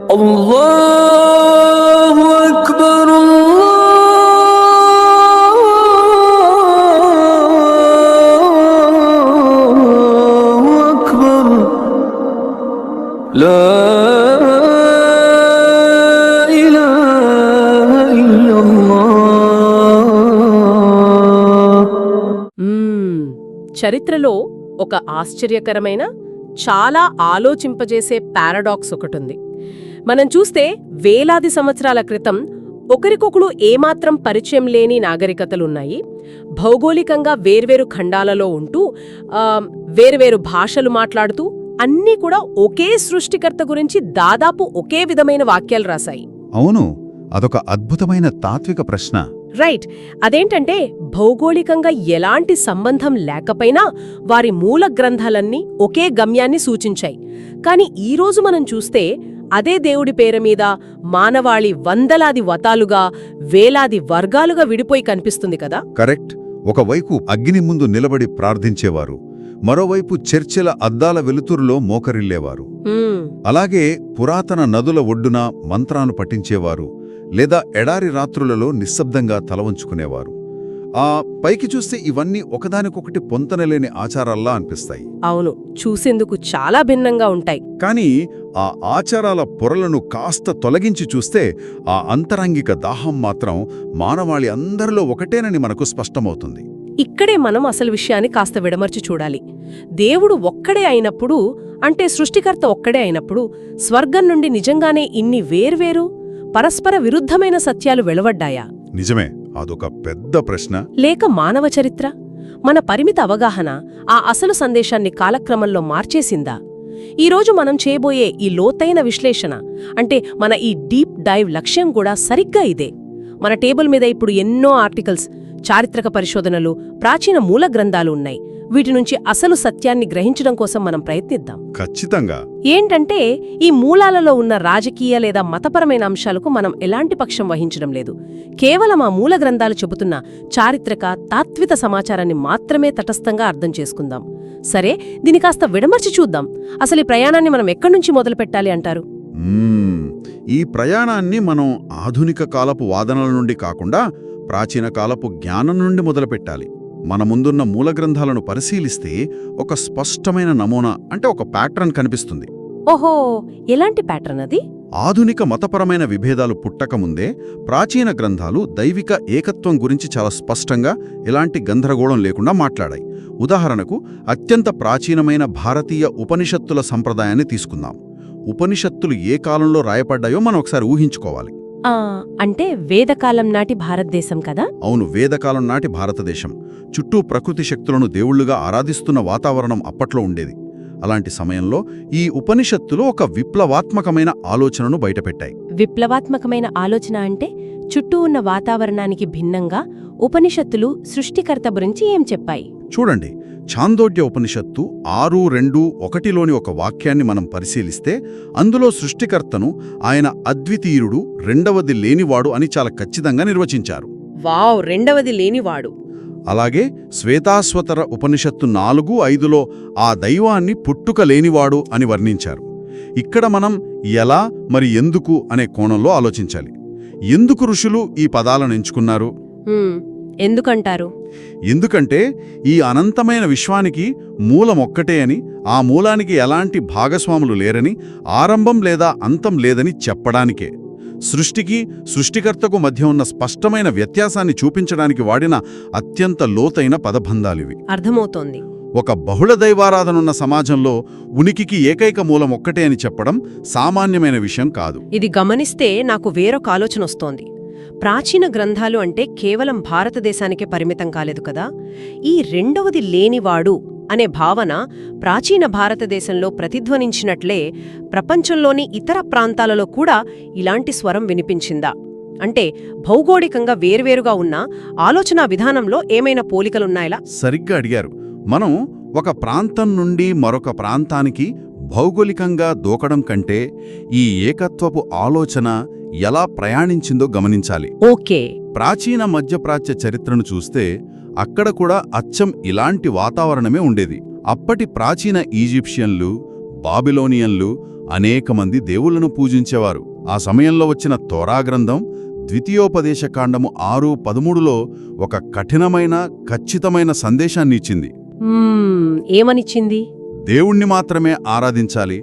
అల్లాహు అక్బర్ అల్లాహు అక్బర్ లా ఇలాహ ఇల్లల్లాహ్. చరిత్రలో ఒక ఆశ్చర్యకరమైన చాలా ఆలోచింపజేసే పారాడాక్స్ ఒకటుంది. మనం చూస్తే వేలాది సంవత్సరాల క్రితం ఒకరికొకరు ఏమాత్రం పరిచయం లేని నాగరికతలున్నాయి. భౌగోళికంగా వేర్వేరు ఖండాలలో ఉంటూ వేర్వేరు భాషలు మాట్లాడుతూ అన్నీ కూడా ఒకే సృష్టికర్త గురించి దాదాపు ఒకే విధమైన వాక్యాలు రాశాయి. అవును, అదొక అద్భుతమైన తాత్విక ప్రశ్న. రైట్. అదేంటంటే భౌగోళికంగా ఎలాంటి సంబంధం లేకపోయినా వారి మూల గ్రంథాలన్నీ ఒకే గమ్యాన్ని సూచించాయి. కాని ఈరోజు మనం చూస్తే అదే దేవుడి పేరు మీద మానవాళి వందలాది వతాలుగా వేలాది వర్గాలుగా విడిపోయి కనిపిస్తుంది కదా. కరెక్ట్. ఒకవైపు అగ్ని ముందు నిలబడి ప్రార్థించేవారు, మరోవైపు చర్చిల అద్దాల వెలుతురులో మోకరిల్లేవారు. అలాగే పురాతన నదుల ఒడ్డున మంత్రాలు పఠించేవారు, లేదా ఎడారి రాత్రులలో నిశ్శబ్దంగా తలవంచుకునేవారు. పైకి చూస్తే ఇవన్నీ ఒకదానికొకటి పొంతనలేని ఆచారాల్లా అనిపిస్తాయి. అవును, చూసేందుకు చాలా భిన్నంగా ఉంటాయి. కానీ ఆ ఆచారాల పొరలను కాస్త తొలగించి చూస్తే ఆ అంతరంగిక దాహం మాత్రం మానవాళి అందరిలో ఒకటేనని మనకు స్పష్టమవుతుంది. ఇక్కడే మనం అసలు విషయాన్ని కాస్త విడమర్చి చూడాలి. దేవుడు ఒక్కడే అయినప్పుడు, అంటే సృష్టికర్త ఒక్కడే అయినప్పుడు, స్వర్గం నుండి నిజంగానే ఇన్ని వేర్వేరు పరస్పర విరుద్ధమైన సత్యాలు వెలువడ్డాయా? నిజమే, అదొక పెద్ద ప్రశ్న. లేక మానవ చరిత్ర, మన పరిమిత అవగాహన ఆ అసలు సందేశాన్ని కాలక్రమంలో మార్చేసిందా? ఈరోజు మనం చేయబోయే ఈ లోతైన విశ్లేషణ, అంటే మన ఈ డీప్ డైవ్ లక్ష్యం కూడా సరిగ్గా ఇదే. మన టేబుల్ మీద ఇప్పుడు ఎన్నో ఆర్టికల్స్, చారిత్రక పరిశోధనలు, ప్రాచీన మూల గ్రంథాలు ఉన్నాయి. వీటి నుంచి అసలు సత్యాన్ని గ్రహించడం కోసం మనం ప్రయత్నిద్దాం. ఖచ్చితంగా. ఏంటంటే ఈ మూలాలలో ఉన్న రాజకీయ లేదా మతపరమైన అంశాలకు మనం ఎలాంటి పక్షం వహించడం లేదు. కేవలం ఆ మూల గ్రంథాలు చెబుతున్న చారిత్రక తాత్విక సమాచారాన్ని మాత్రమే తటస్థంగా అర్థం చేసుకుందాం. సరే, దీని కాస్త విడమర్చి చూద్దాం. అసలు ఈ ప్రయాణాన్ని మనం ఎక్కడి నుంచి మొదలు పెట్టాలి అంటారు? ఈ ప్రయాణాన్ని మనం ఆధునిక కాలపు వాదనల నుండి కాకుండా ప్రాచీన కాలపు జ్ఞానం నుండి మొదలుపెట్టాలి. మన ముందున్న మూల గ్రంథాలను పరిశీలిస్తే ఒక స్పష్టమైన నమూనా, అంటే ఒక ప్యాటర్న్ కనిపిస్తుంది. ఓహో, ఎలాంటి ప్యాటర్న్ అది? ఆధునిక మతపరమైన విభేదాలు పుట్టకముందే ప్రాచీన గ్రంథాలు దైవిక ఏకత్వం గురించి చాలా స్పష్టంగా, ఎలాంటి గందరగోళం లేకుండా మాట్లాడాయి. ఉదాహరణకు, అత్యంత ప్రాచీనమైన భారతీయ ఉపనిషత్తుల సంప్రదాయాన్ని తీసుకుందాం. ఉపనిషత్తులు ఏ కాలంలో రాయపడ్డాయో మనం ఒకసారి ఊహించుకోవాలి. అంటే వేదకాలం నాటి భారతదేశం కదా? అవును, వేదకాలం నాటి భారతదేశం. చుట్టూ ప్రకృతి శక్తులను దేవుళ్లుగా ఆరాధిస్తున్న వాతావరణం అప్పట్లో ఉండేది. అలాంటి సమయంలో ఈ ఉపనిషత్తులు ఒక విప్లవాత్మకమైన ఆలోచనను బయటపెట్టాయి. విప్లవాత్మకమైన ఆలోచన అంటే చుట్టూ ఉన్న వాతావరణానికి భిన్నంగా ఉపనిషత్తులు సృష్టికర్త గురించి ఏం చెప్పాయి? చూడండి, ఛాందోగ్య ఉపనిషత్తు 6:2:1లోని ఒక వాక్యాన్ని మనం పరిశీలిస్తే అందులో సృష్టికర్తను ఆయన అద్వితీయుడు, రెండవది లేనివాడు అని చాలా ఖచ్చితంగా నిర్వచించారు. వావ్, రెండవది లేనివాడు. అలాగే శ్వేతాశ్వతర ఉపనిషత్తు 4:5లో ఆ దైవాన్ని పుట్టుక లేనివాడు అని వర్ణించారు. ఇక్కడ మనం ఎలా మరి ఎందుకు అనే కోణంలో ఆలోచించాలి. ఎందుకు ఋషులు ఈ పదాలను ఎంచుకున్నారు? ఎందుకంటారు? ఎందుకంటే ఈ అనంతమైన విశ్వానికి మూలమొక్కటే అని, ఆ మూలానికి ఎలాంటి భాగస్వాములు లేరని, ఆరంభం లేదా అంతం లేదని చెప్పడానికే. సృష్టికి సృష్టికర్తకు మధ్య ఉన్న స్పష్టమైన వ్యత్యాసాన్ని చూపించడానికి వాడిన అత్యంత లోతైన పదబంధాలివి. అర్థమవుతోంది. ఒక బహుళ దైవారాధనున్న సమాజంలో ఉనికికి ఏకైక మూలం ఒక్కటే అని చెప్పడం సామాన్యమైన విషయం కాదు. ఇది గమనిస్తే నాకు వేరొక ఆలోచన వస్తోంది. ప్రాచీన గ్రంథాలు అంటే కేవలం భారతదేశానికే పరిమితం కాలేదు కదా. ఈ రెండవది లేనివాడు అనే భావన ప్రాచీన భారతదేశంలో ప్రతిధ్వనించినట్లే ప్రపంచంలోని ఇతర ప్రాంతాలలో కూడా ఇలాంటి స్వరం వినిపించిందా? అంటే భౌగోళికంగా వేర్వేరుగా ఉన్న ఆలోచనా విధానంలో ఏమైనా పోలికలున్నాయలా? సరిగ్గా అడిగారు. మనం ఒక ప్రాంతం నుండి మరొక ప్రాంతానికి భౌగోళికంగా దూకడం కంటే ఈ ఏకత్వపు ఆలోచన ఎలా ప్రయాణించిందో గమనించాలి. ఓకే. ప్రాచీన మధ్యప్రాచ్య చరిత్రను చూస్తే అక్కడ కూడా అచ్చం ఇలాంటి వాతావరణమే ఉండేది. అప్పటి ప్రాచీన ఈజిప్షియన్లు, బాబిలోనియన్లు అనేక మంది దేవుళ్లను పూజించేవారు. ఆ సమయంలో వచ్చిన తోరా గ్రంథం ద్వితీయోపదేశకాండము 6:13లో ఒక కఠినమైన ఖచ్చితమైన సందేశాన్ని ఇచ్చింది. ఏమనిచ్చింది? దేవుణ్ణి మాత్రమే ఆరాధించాలి,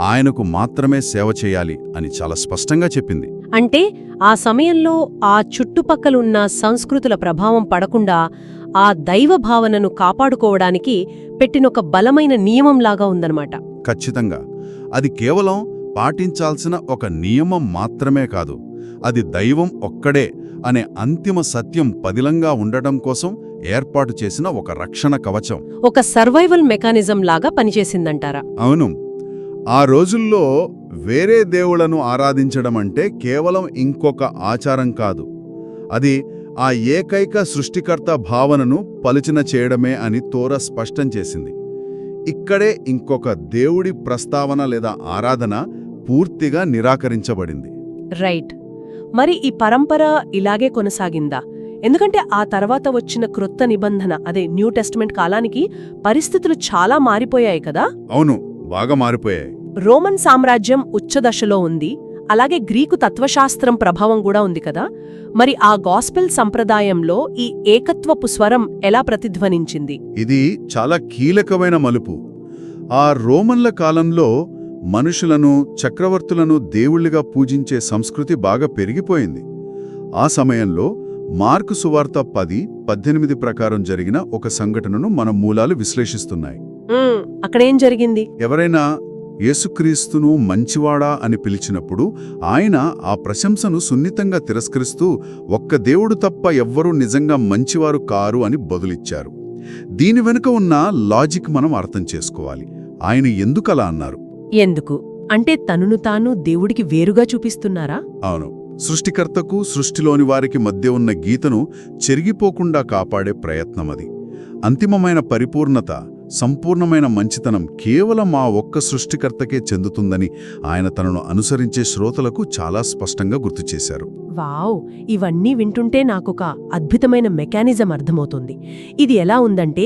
ఆయనకు మాత్రమే సేవ చేయాలి అని చాలా స్పష్టంగా చెప్పింది. అంటే ఆ సమయంలో ఆ చుట్టుపక్కలున్న సంస్కృతుల ప్రభావం పడకుండా ఆ దైవ భావనను కాపాడుకోవడానికి పెట్టినొక బలమైన నియమంలాగా ఉందన్నమాట. ఖచ్చితంగా. అది కేవలం పాటించాల్సిన ఒక నియమం మాత్రమే కాదు, అది దైవం ఒక్కడే అనే అంతిమ సత్యం పదిలంగా ఉండటం కోసం ఏర్పాటు చేసిన ఒక రక్షణ కవచం. ఒక సర్వైవల్ మెకానిజం లాగా పనిచేసిందంటారా? అవును. ఆ రోజుల్లో వేరే దేవుళ్లను ఆరాధించడం అంటే కేవలం ఇంకొక ఆచారం కాదు, అది ఆ ఏకైక సృష్టికర్త భావనను పలిచిన చేయడమే అని తోరా స్పష్టం చేసింది. ఇక్కడే ఇంకొక దేవుడి ప్రస్తావన లేదా ఆరాధన పూర్తిగా నిరాకరించబడింది. రైట్. మరి ఈ పరంపర ఇలాగే కొనసాగిందా? ఎందుకంటే ఆ తర్వాత వచ్చిన క్రొత్త నిబంధన, అదే న్యూ టెస్టమెంట్ కాలానికి పరిస్థితులు చాలా మారిపోయాయి కదా? అవును, బాగా మారిపోయాయి. రోమన్ సామ్రాజ్యం ఉచ్చదశలో ఉంది, అలాగే గ్రీకు తత్వశాస్త్రం ప్రభావం కూడా ఉంది కదా. మరి ఆ గాస్పెల్ సంప్రదాయంలో ఈ ఏకత్వపు స్వరం ఎలా ప్రతిధ్వనించింది? ఇది చాలా కీలకమైన మలుపు. ఆ రోమన్ల కాలంలో మనుషులను, చక్రవర్తులను దేవుళ్లుగా పూజించే సంస్కృతి బాగా పెరిగిపోయింది. ఆ సమయంలో మార్కు సువార్త 10:18 ప్రకారం జరిగిన ఒక సంఘటనను మన మూలాలు విశ్లేషిస్తున్నాయి. అక్కడేం జరిగింది? ఎవరైనా యేసుక్రీస్తును మంచివాడా అని పిలిచినప్పుడు ఆయన ఆ ప్రశంసను సున్నితంగా తిరస్కరిస్తూ ఒక్క దేవుడు తప్ప ఎవ్వరూ నిజంగా మంచివారు కారు అని బదులిచ్చారు. దీని వెనుక ఉన్న లాజిక్ మనం అర్థం చేసుకోవాలి. ఆయన ఎందుకలా అన్నారు? ఎందుకు అంటే తనను తాను దేవుడికి వేరుగా చూపిస్తున్నారా? అవును, సృష్టికర్తకు సృష్టిలోని వారికి మధ్య ఉన్న గీతను చెరిగిపోకుండా కాపాడే ప్రయత్నమది. అంతిమమైన పరిపూర్ణత, సంపూర్ణమైన మంచితనం కేవలం ఆ ఒక్క సృష్టికర్తకే చెందుతుందని ఆయన తనను అనుసరించే శ్రోతలకు చాలా స్పష్టంగా గుర్తుచేశారు. వావ్, ఇవన్నీ వింటుంటే నాకొక అద్భుతమైన మెకానిజం అర్థమవుతుంది. ఇది ఎలా ఉందంటే,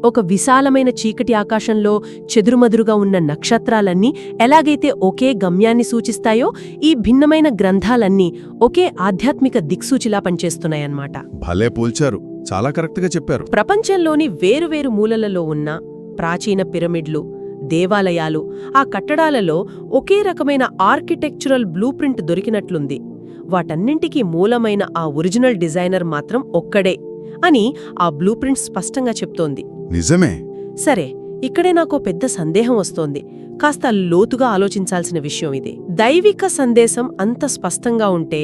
ఒక విశాలమైన చీకటి ఆకాశంలో చెదురుమదురుగా ఉన్న నక్షత్రాలన్నీ ఎలాగైతే ఒకే గమ్యాన్ని సూచిస్తాయో, ఈ భిన్నమైన గ్రంథాలన్నీ ఒకే ఆధ్యాత్మిక దిక్సూచిలా పనిచేస్తున్నాయన్నమాట. భలే పోల్చారు, చాలా కరెక్ట్గా చెప్పారు. ప్రపంచంలోని వేరువేరు మూలలలో ఉన్న ప్రాచీన పిరమిడ్లు, దేవాలయాలు, ఆ కట్టడాలలో ఒకే రకమైన ఆర్కిటెక్చరల్ బ్లూ ప్రింట్ దొరికినట్లుంది. వాటన్నింటికీ మూలమైన ఆ ఒరిజినల్ డిజైనర్ మాత్రం ఒక్కడే అని ఆ బ్లూ ప్రింట్ స్పష్టంగా చెప్తోంది. నిజమే. సరే, ఇక్కడే నాకో పెద్ద సందేహం వస్తోంది. కాస్త లోతుగా ఆలోచించాల్సిన విషయం ఇది. దైవిక సందేశం అంత స్పష్టంగా ఉంటే,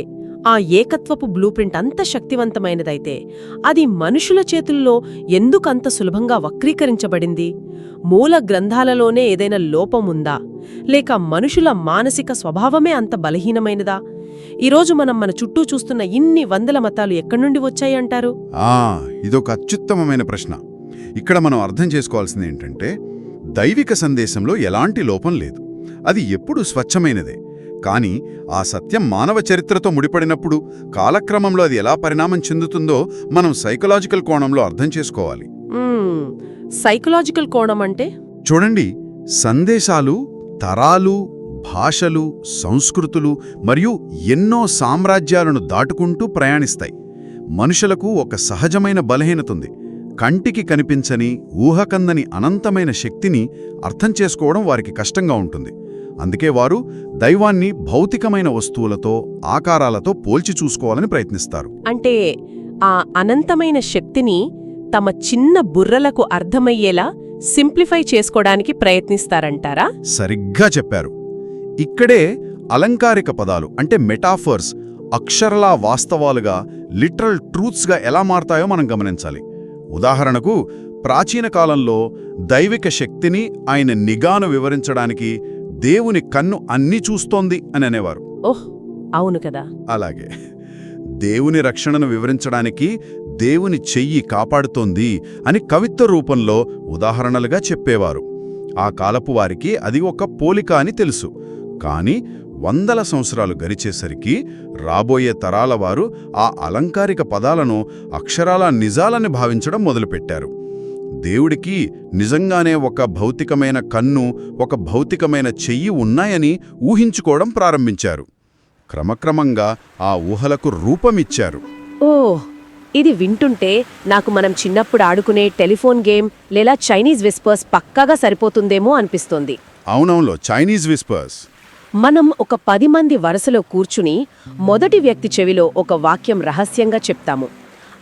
ఆ ఏకత్వపు బ్లూ ప్రింట్ అంత శక్తివంతమైనదైతే, అది మనుషుల చేతుల్లో ఎందుకంత సులభంగా వక్రీకరించబడింది? మూల గ్రంథాలలోనే ఏదైనా లోపముందా? లేక మనుషుల మానసిక స్వభావమే అంత బలహీనమైనదా? ఈరోజు మనం మన చుట్టూ చూస్తున్న ఇన్ని వందల మతాలు ఎక్కడ్నుండి వచ్చాయంటారు? ఇదొక అత్యుత్తమమైన ప్రశ్న. ఇక్కడ మనం అర్థం చేసుకోవాల్సింది ఏంటంటే, దైవిక సందేశంలో ఎలాంటి లోపం లేదు, అది ఎప్పుడూ స్వచ్ఛమైనదే. కానీ ఆ సత్యం మానవ చరిత్రతో ముడిపడినప్పుడు కాలక్రమంలో అది ఎలా పరిణామం చెందుతుందో మనం సైకలాజికల్ కోణంలో అర్థం చేసుకోవాలి. సైకలాజికల్ కోణం అంటే? చూడండి, సందేశాలు తరాలు, భాషలు, సంస్కృతులు మరియు ఎన్నో సామ్రాజ్యాలను దాటుకుంటూ ప్రయాణిస్తాయి. మనుషులకు ఒక సహజమైన బలహీనతుంది, కంటికి కనిపించని, ఊహకందని అనంతమైన శక్తిని అర్థం చేసుకోవడం వారికి కష్టంగా ఉంటుంది. అందుకే వారు దైవాన్ని భౌతికమైన వస్తువులతో, ఆకారాలతో పోల్చి చూసుకోవాలని ప్రయత్నిస్తారు. అంటే ఆ అనంతమైన శక్తిని తమ చిన్న బుర్రలకు అర్థమయ్యేలా సింప్లిఫై చేసుకోవడానికి ప్రయత్నిస్తారంటారా? సరిగ్గా చెప్పారు. ఇక్కడే అలంకారిక పదాలు అంటే మెటాఫర్స్ అక్షరలా వాస్తవాలుగా, లిటరల్ ట్రూత్స్గా ఎలా మారతాయో మనం గమనించాలి. ఉదాహరణకు, ప్రాచీన కాలంలో దైవిక శక్తిని, ఆయన నిగాను వివరించడానికి దేవుని కన్ను అన్నీ చూస్తోంది అని అనేవారు. ఓహ్, అవును కదా. అలాగే దేవుని రక్షణను వివరించడానికి దేవుని చెయ్యి కాపాడుతోంది అని కవిత్వ రూపంలో ఉదాహరణలుగా చెప్పేవారు. ఆ కాలపు వారికి అది ఒక పోలిక అని తెలుసు. కాని వందల సంవత్సరాలు గడిచేసరికి రాబోయే తరాల వారు ఆ అలంకారిక పదాలను అక్షరాల నిజాలని భావించడం మొదలుపెట్టారు. దేవుడికి నిజంగానే ఒక భౌతికమైన కన్ను, ఒక భౌతికమైన చెయ్యి ఉన్నాయని ఊహించుకోవడం ప్రారంభించారు. క్రమక్రమంగా ఆ ఊహలకు రూపమిచ్చారు. ఓ, ఇది వింటుంటే నాకు మనం చిన్నప్పుడు ఆడుకునే టెలిఫోన్ గేమ్ లేదా చైనీస్ విస్పర్స్ పక్కాగా సరిపోతుందేమో అనిపిస్తోంది. అవునవులో చైనీస్ విస్పర్స్. మనం ఒక 10 మంది వరుసలో కూర్చుని మొదటి వ్యక్తి చెవిలో ఒక వాక్యం రహస్యంగా చెప్తాము.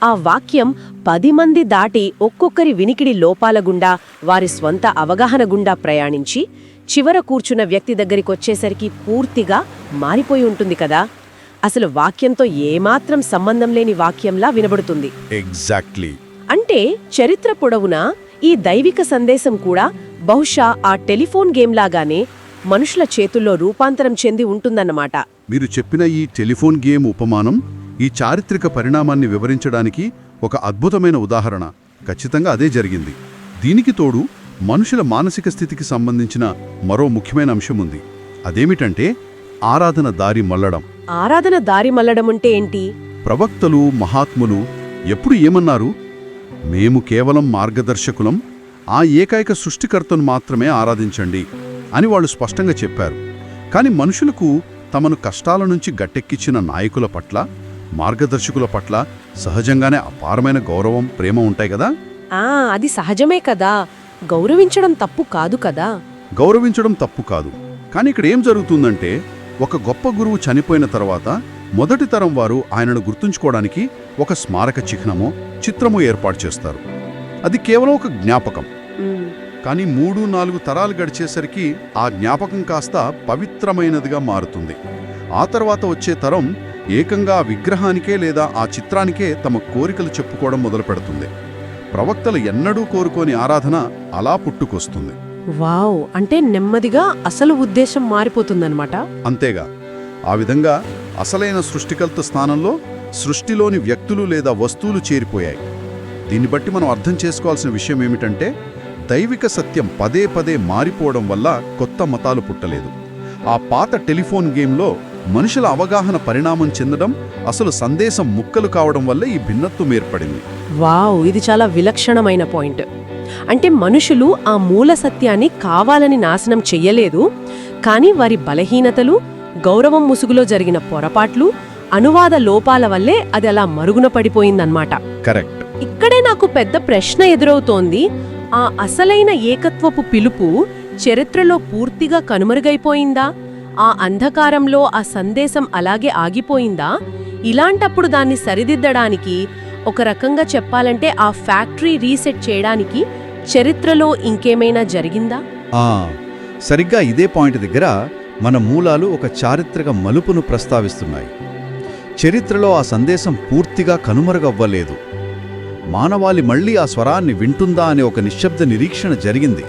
ఆ వాక్యం 10 మంది దాటి ఒక్కొక్కరి వినికిడి లోపాల గుండా, వారి స్వంత అవగాహన గుండా ప్రయాణించి చివర కూర్చున్న వ్యక్తి దగ్గరికొచ్చేసరికి పూర్తిగా మారిపోయి ఉంటుంది కదా. అసలు వాక్యంతో ఏమాత్రం సంబంధం లేని వాక్యంలా వినబడుతుంది. ఎగ్జాక్ట్లీ. అంటే చరిత్ర పొడవునా ఈ దైవిక సందేశం కూడా బహుశా ఆ టెలిఫోన్ గేమ్లాగానే మనుషుల చేతుల్లో రూపాంతరం చెంది ఉంటుందన్నమాట. మీరు చెప్పిన ఈ టెలిఫోన్ గేమ్ ఉపమానం ఈ చారిత్రక పరిణామాన్ని వివరించడానికి ఒక అద్భుతమైన ఉదాహరణ. ఖచ్చితంగా అదే జరిగింది. దీనికి తోడు మనుషుల మానసిక స్థితికి సంబంధించిన మరో ముఖ్యమైన అంశం ఉంది. అదేమిటంటే ఆరాధన దారి మళ్లడం. ఆరాధన దారి మళ్లడం అంటే ఏంటి? ప్రవక్తలు, మహాత్ములు ఎప్పుడు ఏమన్నారు? మేము కేవలం మార్గదర్శకులం, ఆ ఏకైక సృష్టికర్తను మాత్రమే ఆరాధించండి అని వాళ్ళు స్పష్టంగా చెప్పారు. కాని మనుషులకు తమను కష్టాల నుంచి గట్టెక్కించిన నాయకుల పట్ల, మార్గదర్శకుల పట్ల సహజంగానే అపారమైన గౌరవం, ప్రేమ ఉంటాయి కదా. అది సహజమే కదా. గౌరవించడం తప్పు కాదు కదా. గౌరవించడం తప్పు కాదు. కానీ ఇక్కడ ఏం జరుగుతుందంటే, ఒక గొప్ప గురువు చనిపోయిన తర్వాత మొదటి తరం వారు ఆయనను గుర్తుంచుకోవడానికి ఒక స్మారక చిహ్నమో, చిత్రమో ఏర్పాటు చేస్తారు. అది కేవలం ఒక జ్ఞాపకం. కానీ 3-4 తరాలు గడిచేసరికి ఆ జ్ఞాపకం కాస్త పవిత్రమైనదిగా మారుతుంది. ఆ తర్వాత వచ్చే తరం ఏకంగా ఆ విగ్రహానికే లేదా ఆ చిత్రానికే తమ కోరికలు చెప్పుకోవడం మొదలు పెడుతుంది. ప్రవక్తలు ఎన్నడూ కోరుకోని ఆరాధన అలా పుట్టుకొస్తుంది. వావ్, అంటే నెమ్మదిగా అసలు ఉద్దేశం మారిపోతుందన్నమాట. అంతేగా, ఆ విధంగా అసలైన సృష్టికర్త స్థానంలో సృష్టిలోని వ్యక్తులు లేదా వస్తువులు చేరిపోయాయి. దీన్ని బట్టి మనం అర్థం చేసుకోవాల్సిన విషయం ఏమిటంటే, దైవిక సత్యం పదే పదే మారిపోవడం వల్ల కొత్త మతాలు పుట్టలేదు. ఆ పాత టెలిఫోన్ గేమ్లో మనుషుల అవగాహన పరిణామం చెందడం, అసలు సందేశం ముక్కలు కావడం వల్ల ఈ భిన్నత్వం ఏర్పడింది. వావ్, ఇది చాలా విలక్షణమైన పాయింట్. అంటే మనుషులు ఆ మూల సత్యాన్ని కావాలని నాశనం చెయ్యలేదు, కానీ వారి బలహీనతలు, గౌరవం ముసుగులో జరిగిన పొరపాట్లు, అనువాద లోపాల వల్లే అది అలా మరుగున పడిపోయిందన్నమాట. కరెక్ట్. ఇక్కడే నాకు పెద్ద ప్రశ్న ఎదురవుతోంది. ఆ అసలైన ఏకత్వపు పిలుపు చరిత్రలో పూర్తిగా కనుమరుగైపోయిందా? ఆ అంధకారంలో ఆ సందేశం అలాగే ఆగిపోయిందా? ఇలాంటప్పుడు దాన్ని సరిదిద్దడానికి, ఒక రకంగా చెప్పాలంటే ఆ ఫ్యాక్టరీ రీసెట్ చేయడానికి చరిత్రలో ఇంకేమైనా జరిగిందా? సరిగ్గా ఇదే పాయింట్ దగ్గర మన మూలాలు ఒక చారిత్రక మలుపును ప్రస్తావిస్తున్నాయి. చరిత్రలో ఆ సందేశం పూర్తిగా కనుమరుగవ్వలేదు. మానవాళి మళ్లీ ఆ స్వరాన్ని వింటుందా అనే ఒక నిశ్శబ్ద నిరీక్షణ జరిగింది.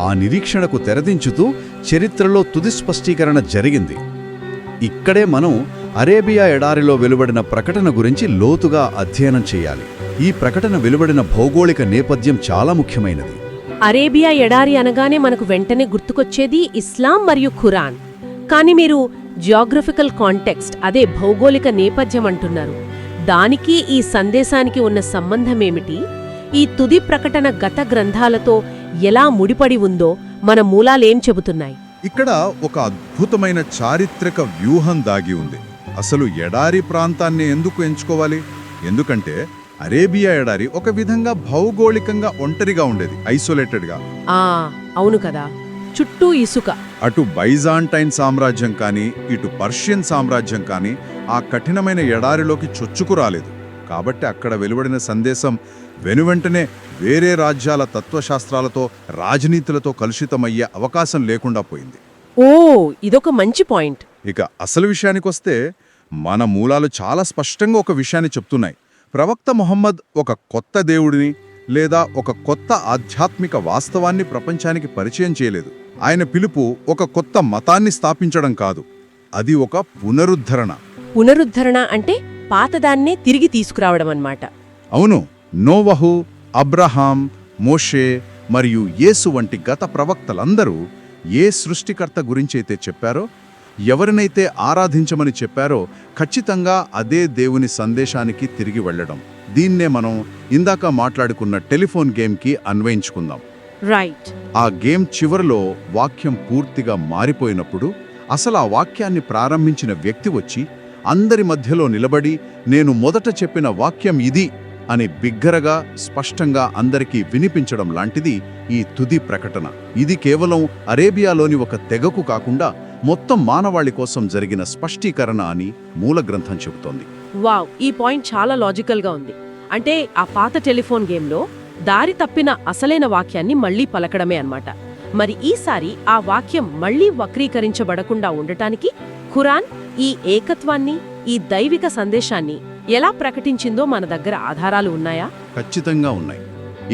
ఆ నిరీక్షణకు తెరదించుతూ చరిత్రలో తుది స్పష్టీకరణ జరిగింది. ఇక్కడే మనం అరేబియా ఎడారిలో వెలువడిన ప్రకటన గురించి లోతుగా అధ్యయనం చేయాలి. ఈ ప్రకటన వెలువడిన భౌగోళిక నేపథ్యం చాలా ముఖ్యమైనది. అరేబియా ఎడారి అనగానే మనకు వెంటనే గుర్తుకొచ్చేది ఇస్లాం మరియు ఖురాన్. కానీ మీరు జియోగ్రఫికల్ కాంటెక్స్ట్, అదే భౌగోళిక నేపథ్యం అంటున్నారు. దానికి ఈ సందేశానికి ఉన్న సంబంధమేమిటి? ఈ తుది ప్రకటన గత గ్రంథాలతో ఎలా ముడిపడి ఉందో మన మూలాలేం చెబుతున్నాయి? ఇక్కడ ఒక అద్భుతమైన చారిత్రక వ్యూహం దాగి ఉంది. అసలు ఎడారి ప్రాంతాన్ని ఎందుకు ఎంచుకోవాలి? ఎందుకంటే అరేబియా ఎడారి ఒక విధంగా భౌగోళికంగా ఒంటరిగా ఉండేది, ఐసోలేటెడ్గా. అవును కదా, చుట్టూ ఇసుక. అటు బైజాంటైన్ సామ్రాజ్యం కానీ, ఇటు పర్షియన్ సామ్రాజ్యం కానీ ఆ కఠినమైన ఎడారిలోకి చొచ్చుకురాలేదు. కాబట్టి అక్కడ వెలువడిన సందేశం వెనువెంటనే వేరే రాజ్యాల తత్వశాస్త్రాలతో, రాజనీతులతో కలుషితమయ్యే అవకాశం లేకుండా పోయింది. ఇదొక మంచి పాయింట్. ఇక అసలు విషయానికొస్తే, మన మూలాలు చాలా స్పష్టంగా ఒక విషయాన్ని చెప్తున్నాయి. ప్రవక్త ముహమ్మద్ ఒక కొత్త దేవుడిని లేదా ఒక కొత్త ఆధ్యాత్మిక వాస్తవాన్ని ప్రపంచానికి పరిచయం చేయలేదు. ఆయన పిలుపు ఒక కొత్త మతాన్ని స్థాపించడం కాదు, అది ఒక పునరుద్ధరణ. పునరుద్ధరణ అంటే పాతదాన్నే తిరిగి తీసుకురావడం అన్నమాట. అవును. నోవహు, అబ్రహాం, మోషే మరియు యేసు వంటి గత ప్రవక్తలందరూ ఏ సృష్టికర్త గురించైతే చెప్పారో, ఎవరినైతే ఆరాధించమని చెప్పారో, ఖచ్చితంగా అదే దేవుని సందేశానికి తిరిగి వెళ్లడం. దీన్నే మనం ఇందాక మాట్లాడుకున్న టెలిఫోన్ గేమ్కి అన్వయించుకుందాం. రైట్. ఆ గేమ్ చివరిలో వాక్యం పూర్తిగా మారిపోయినప్పుడు అసలు ఆ వాక్యాన్ని ప్రారంభించిన వ్యక్తి వచ్చి అందరి మధ్యలో నిలబడి నేను మొదట చెప్పిన వాక్యం ఇది అని బిగ్గరగా స్పష్టంగా అందరికీ వినిపించడం లాంటిది ఈ తుది ప్రకటన. ఇది కేవలం అరేబియాలోని ఒక తెగకు కాకుండా మొత్తం మానవాళి కోసం జరిగిన స్పష్టీకరణ అని మూల గ్రంథం చెబుతోంది. వావ్, ఈ పాయింట్ చాలా లాజికల్గా ఉంది. అంటే ఆ పాత టెలిఫోన్ గేమ్లో దారి తప్పిన అసలైన వాక్యాన్ని మళ్లీ పలకడమే అన్నమాట. మరి ఈసారి ఆ వాక్యం మళ్లీ వక్రీకరించబడకుండా ఉండటానికి ఖురాన్ ఈ ఏకత్వాన్ని, ఈ దైవిక సందేశాన్ని ఎలా ప్రకటించిందో మన దగ్గర ఆధారాలు ఉన్నాయా? ఖచ్చితంగా ఉన్నాయి.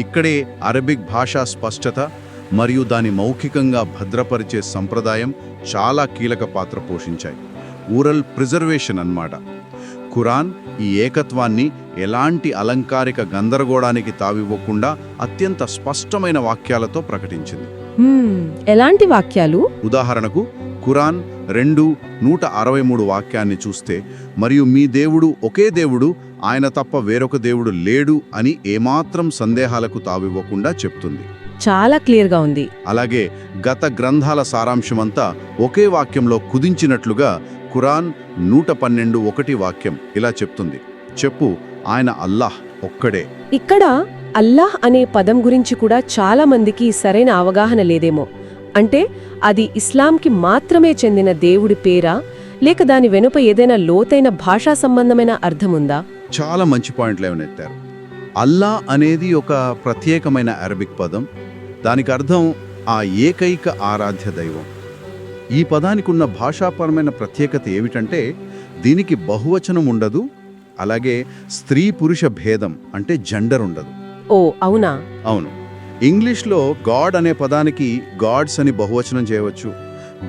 ఇక్కడే అరబిక్ భాషా స్పష్టత మరియు దాని మౌఖికంగా భద్రపరిచే సంప్రదాయం చాలా కీలక పాత్ర పోషించాయి. ఊరల్ ప్రిజర్వేషన్ అన్నమాట. ఖురాన్ ఈ ఏకత్వాన్ని ఎలాంటి అలంకారిక గందరగోళానికి తావివ్వకుండా అత్యంత స్పష్టమైన వాక్యాలతో ప్రకటించింది. ఎలాంటి వాక్యాలు? ఉదాహరణకు ఖురాన్ 2:163 వాక్యాన్ని చూస్తే, మరియు మీ దేవుడు ఒకే దేవుడు, ఆయన తప్ప వేరొక దేవుడు లేడు అని ఏమాత్రం సందేహాలకు తావివ్వకుండా చెప్తుంది. చాలా క్లియర్గా ఉంది. అలాగే గత గ్రంథాల సారాంశమంతా ఒకే వాక్యంలో కుదించినట్లుగా ఖురాన్ 112:1 వాక్యం ఇలా చెప్తుంది, చెప్పు ఆయన అల్లాహ్ ఒక్కడే. ఇక్కడ అల్లాహ్ అనే పదం గురించి కూడా చాలా మందికి సరైన అవగాహన లేదేమో. అంటే అది ఇస్లాంకి మాత్రమే చెందిన దేవుడి పేరా, లేక దాని వెనుక ఏదైనా లోతైన భాషా సంబంధమైన అర్థముందా? చాలా మంచి పాయింట్లు లేవనెత్తారు. అల్లా అనేది ఒక ప్రత్యేకమైన అరబిక్ పదం. దానికి అర్థం ఆ ఏకైక ఆరాధ్య దైవం. ఈ పదానికున్న భాషాపరమైన ప్రత్యేకత ఏమిటంటే దీనికి బహువచనం ఉండదు, అలాగే స్త్రీ పురుష భేదం అంటే జెండర్ ఉండదు. ఓ అవునా? అవును. ఇంగ్లీష్లో గాడ్ అనే పదానికి గాడ్స్ అని బహువచనం చేయవచ్చు,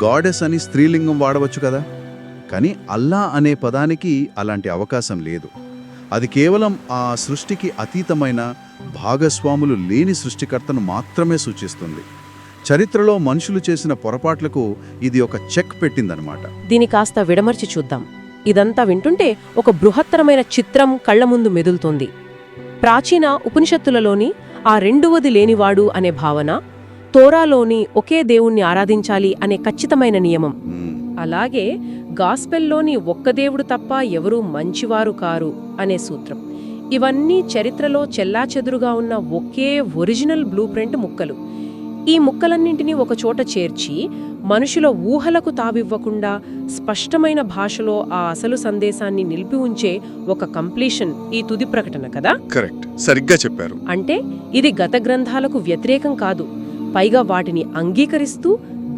గాడెస్ అని స్త్రీలింగం వాడవచ్చు కదా. కానీ అల్లా అనే పదానికి అలాంటి అవకాశం లేదు. అది కేవలం ఆ సృష్టికి అతీతమైన, భాగస్వాములు లేని సృష్టికర్తను మాత్రమే సూచిస్తుంది. చరిత్రలో మనుషులు చేసిన పొరపాట్లకు ఇది ఒక చెక్ పెట్టిందనమాట. దీని కాస్త విడమర్చి చూద్దాం. ఇదంతా వింటుంటే ఒక బృహత్తరమైన చిత్రం కళ్ల ముందు మెదులుతోంది. ప్రాచీన ఉపనిషత్తులలోని ఆ రెండవది లేనివాడు అనే భావన, తోరాలోని ఒకే దేవుణ్ణి ఆరాధించాలి అనే ఖచ్చితమైన నియమం, అలాగే గాస్పెల్లోని ఒక్క దేవుడు తప్ప ఎవరూ మంచివారు కారు అనే సూత్రం, ఇవన్నీ చరిత్రలో చెల్లాచెదురుగా ఉన్న ఒకే ఒరిజినల్ బ్లూ ప్రింట్ ముక్కలు. ఈ ముక్కలన్నింటినీ ఒకచోట చేర్చి మనుషుల ఊహలకు తావివ్వకుండా స్పష్టమైన భాషలో ఆ అసలు సందేశాన్ని నిలిపి ఉంచే ఒక కంప్లీషన్ ఈ తుది ప్రకటన కదా. కరెక్ట్, సరిగ్గా చెప్పారు. అంటే ఇది గత గ్రంథాలకు వ్యతిరేకం కాదు, పైగా వాటిని అంగీకరిస్తూ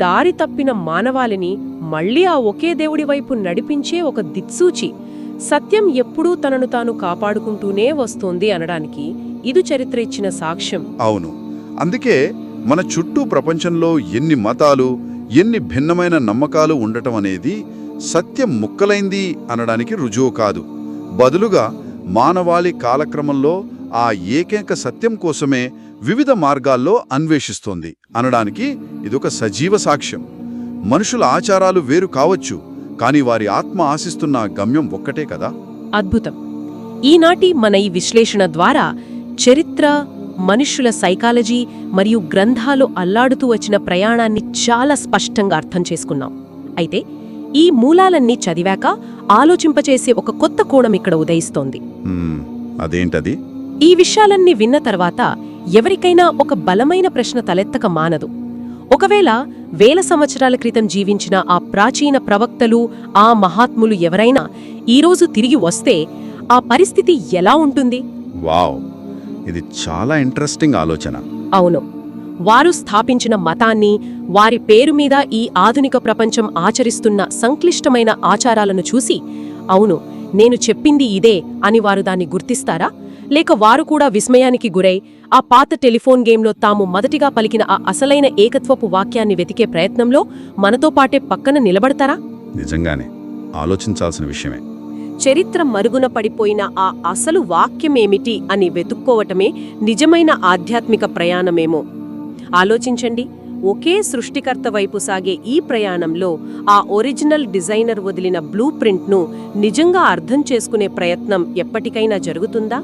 దారి తప్పిన మానవాళిని మళ్లీ ఆ ఒకే దేవుడి వైపు నడిపించే ఒక దిక్సూచి. సత్యం ఎప్పుడూ తనను తాను కాపాడుకుంటూనే వస్తోంది అనడానికి ఇది చరిత్ర ఇచ్చిన సాక్ష్యం. అవును. అందుకే మన చుట్టూ ప్రపంచంలో ఎన్ని మతాలు, ఎన్ని భిన్నమైన నమ్మకాలు ఉండటం అనేది సత్యం ముక్కలైంది అనడానికి రుజువు కాదు. బదులుగా మానవాళి కాలక్రమంలో ఆ ఏకైక సత్యం కోసమే వివిధ మార్గాల్లో అన్వేషిస్తోంది అనడానికి ఇదొక సజీవ సాక్ష్యం. మనుషుల ఆచారాలు వేరు కావచ్చు, కానీ వారి ఆత్మ ఆశిస్తున్న గమ్యం ఒక్కటే కదా. అద్భుతం. ఈనాటి మన ఈ విశ్లేషణ ద్వారా చరిత్ర, మనుష్యుల సైకాలజీ మరియు గ్రంథాలు అల్లాడుతూ వచ్చిన ప్రయాణాన్ని చాలా స్పష్టంగా అర్థం చేసుకున్నాం. అయితే ఈ మూలాలన్నీ చదివాక ఆలోచింపచేసే ఒక కొత్త కోణం ఇక్కడ ఉదయిస్తోంది. అదేంటది? ఈ విషయాలన్నీ విన్న తర్వాత ఎవరికైనా ఒక బలమైన ప్రశ్న తలెత్తక మానదు. ఒకవేళ వేల సంవత్సరాల క్రితం జీవించిన ఆ ప్రాచీన ప్రవక్తలు, ఆ మహాత్ములు ఎవరైనా ఈరోజు తిరిగి వస్తే ఆ పరిస్థితి ఎలా ఉంటుంది? వావ్, ఇది చాలా ఇంట్రెస్టింగ్ ఆలోచన. అవును. వారు స్థాపించిన మతాన్ని, వారి పేరు మీద ఈ ఆధునిక ప్రపంచం ఆచరిస్తున్న సంక్లిష్టమైన ఆచారాలను చూసి, అవును నేను చెప్పింది ఇదే అని వారు దాన్ని గుర్తిస్తారా? లేక వారు కూడా విస్మయానికి గురై ఆ పాత టెలిఫోన్ గేమ్లో తాము మొదటిగా పలికిన ఆ అసలైన ఏకత్వపు వాక్యాన్ని వెతికే ప్రయత్నంలో మనతో పాటే పక్కన నిలబడతారా? నిజంగానే ఆలోచించాల్సిన విషయమే. చరిత్ర మరుగున పడిపోయిన ఆ అసలు వాక్యమేమిటి అని వెతుక్కోవటమే నిజమైన ఆధ్యాత్మిక ప్రయాణమేమో. ఆలోచించండి, ఒకే సృష్టికర్త వైపు సాగే ఈ ప్రయాణంలో ఆ ఒరిజినల్ డిజైనర్ వదిలిన బ్లూ ప్రింట్ను నిజంగా అర్థం చేసుకునే ప్రయత్నం ఎప్పటికైనా జరుగుతుందా?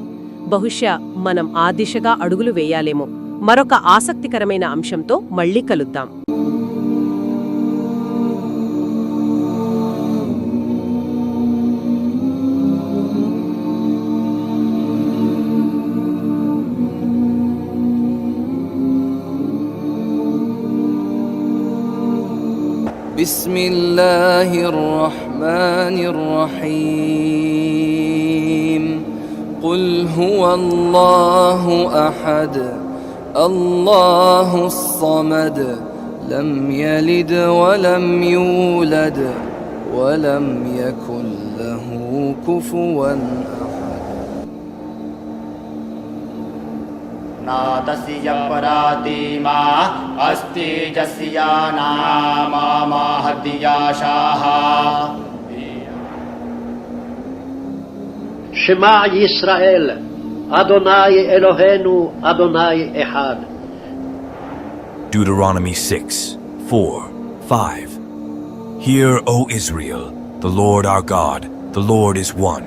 బహుశా మనం ఆ దిశగా అడుగులు వేయాలేమో. మరొక ఆసక్తికరమైన అంశంతో మళ్ళీ కలుద్దాం. بسم الله الرحمن الرحيم قل هو الله أحد الله الصمد لم يلد ولم يولد ولم يكن له كفوا أحد नातस्य परातिमा अस्ति यस्य नाम महत्याशाः שמע ישראל, אדוני אלוהינו, אדוני אחד. Deuteronomy 6:4-5. Hear, O Israel, the Lord our God, the Lord is one.